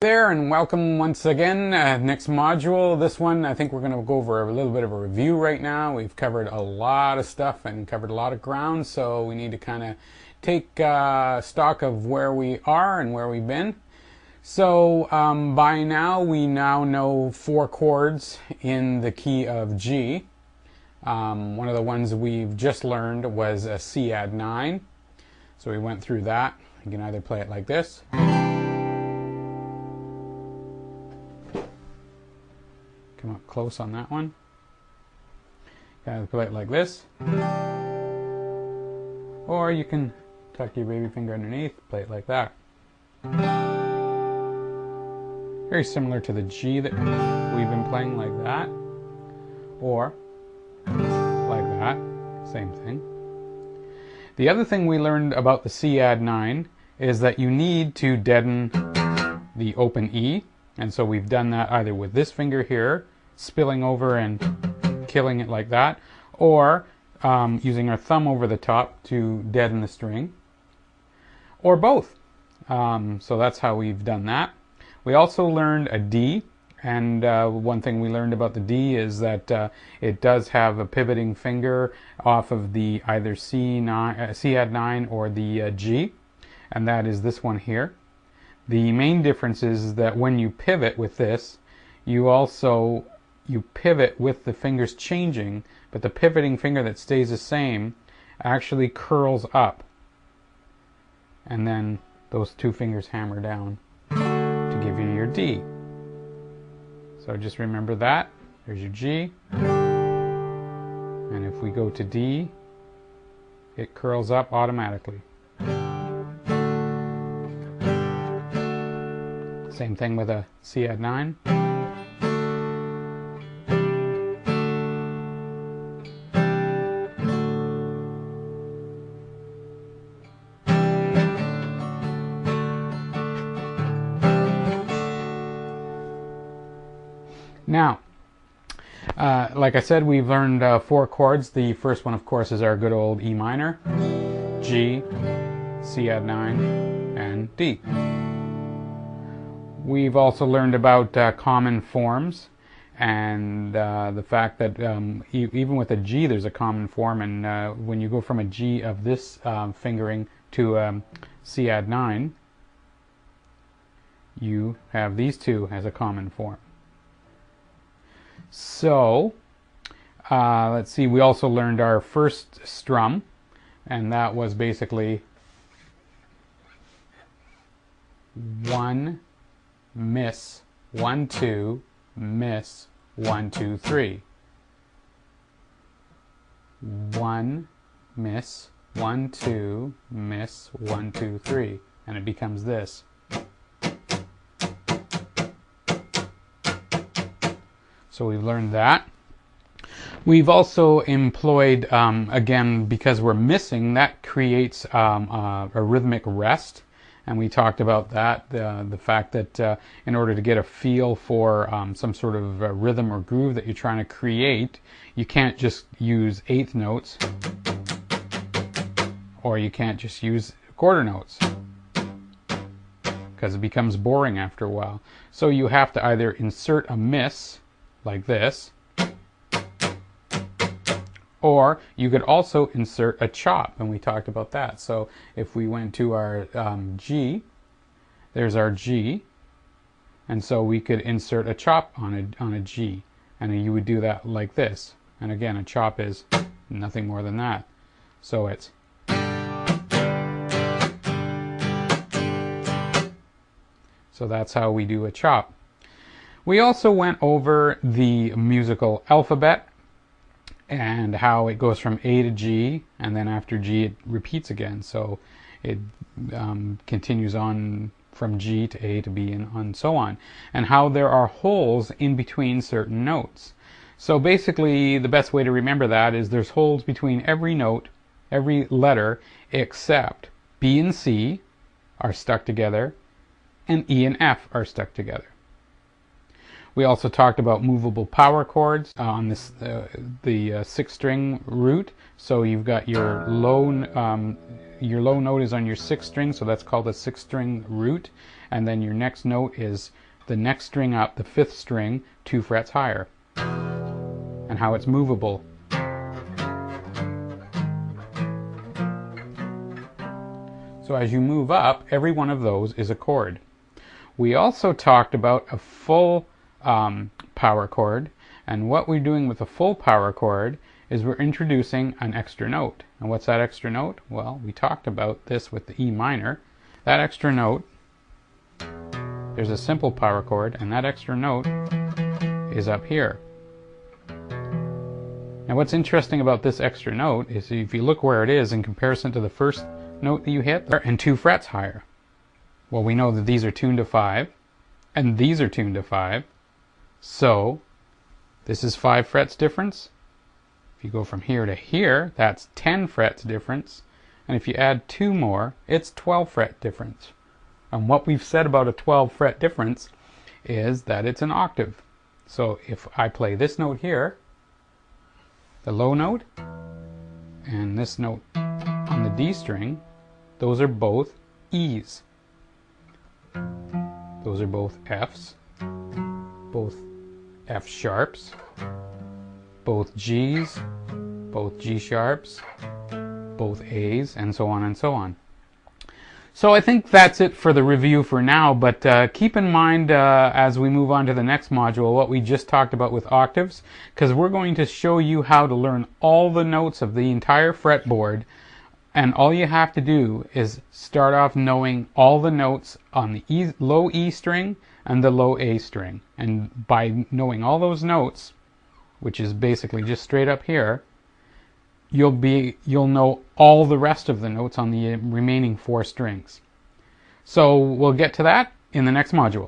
there, and welcome once again. Next module. This one, I think we're going to go over a little bit of a review right now. We've covered a lot of stuff and covered a lot of ground, so we need to kind of take stock of where we are and where we've been. So by now, we now know 4 chords in the key of G. One of the ones we've just learned was a C add 9. So we went through that. You can either play it like this. Come up close on that one. You can either play it like this. Or you can tuck your baby finger underneath, play it like that. Very similar to the G that we've been playing, like that. Or like that. Same thing. The other thing we learned about the C add 9 is that you need to deaden the open E. And so we've done that either with this finger here, spilling over and killing it like that, or using our thumb over the top to deaden the string, or both. So that's how we've done that. We also learned a D, and one thing we learned about the D is that it does have a pivoting finger off of the either C add 9 or the G, and that is this one here. The main difference is that when you pivot with this, you pivot with the fingers changing, but the pivoting finger that stays the same actually curls up, and then those 2 fingers hammer down to give you your D. So just remember that. There's your G. And if we go to D, it curls up automatically. Same thing with a C add 9. Now, like I said, we've learned 4 chords. The first one, of course, is our good old E minor, G, C add 9, and D. We've also learned about common forms, and the fact that even with a G there's a common form, and when you go from a G of this fingering to C add 9, you have these 2 as a common form. So, let's see, we also learned our first strum, and that was basically 1, miss, 1, 2, miss, 1, 2, 3. 1, miss, 1, 2, miss, 1, 2, 3. And it becomes this. So we've learned that. We've also employed, again, because we're missing, that creates a rhythmic rest. And we talked about that, the fact that in order to get a feel for some sort of rhythm or groove that you're trying to create, you can't just use eighth notes, or you can't just use quarter notes, because it becomes boring after a while. So you have to either insert a miss, like this, or you could also insert a chop, and we talked about that. So if we went to our G, there's our G, and so we could insert a chop on a G, and you would do that like this. And again, a chop is nothing more than that. So it's so that's how we do a chop. We also went over the musical alphabet and how it goes from A to G, and then after G it repeats again. So it continues on from G to A to B and so on. And how there are holes in between certain notes. So basically the best way to remember that is there's holes between every note, every letter, except B and C are stuck together and E and F are stuck together. We also talked about movable power chords on this the 6-string root. So you've got your low your low note is on your 6th string, so that's called a 6th string root, and then your next note is the next string up, the 5th string, 2 frets higher, and how it's movable. So as you move up, every one of those is a chord. We also talked about a full power chord, and what we're doing with a full power chord is we're introducing an extra note. And what's that extra note? Well, we talked about this with the E minor. That extra note, there's a simple power chord, and that extra note is up here. Now what's interesting about this extra note is if you look where it is in comparison to the first note that you hit, and 2 frets higher. Well, we know that these are tuned to 5, and these are tuned to 5, so this is 5 frets difference. If you go from here to here, that's 10 frets difference, and if you add 2 more, it's 12 fret difference. And what we've said about a 12 fret difference is that it's an octave. So if I play this note here, the low note, and this note on the D string, those are both E's. Those are both F's, both F sharps, both G's, both G sharps, both A's, and so on and so on. So I think that's it for the review for now, but keep in mind as we move on to the next module what we just talked about with octaves, because we're going to show you how to learn all the notes of the entire fretboard, and all you have to do is start off knowing all the notes on the low E string and the low A string. And by knowing all those notes, which is basically just straight up here, you'll know all the rest of the notes on the remaining 4 strings. So we'll get to that in the next module.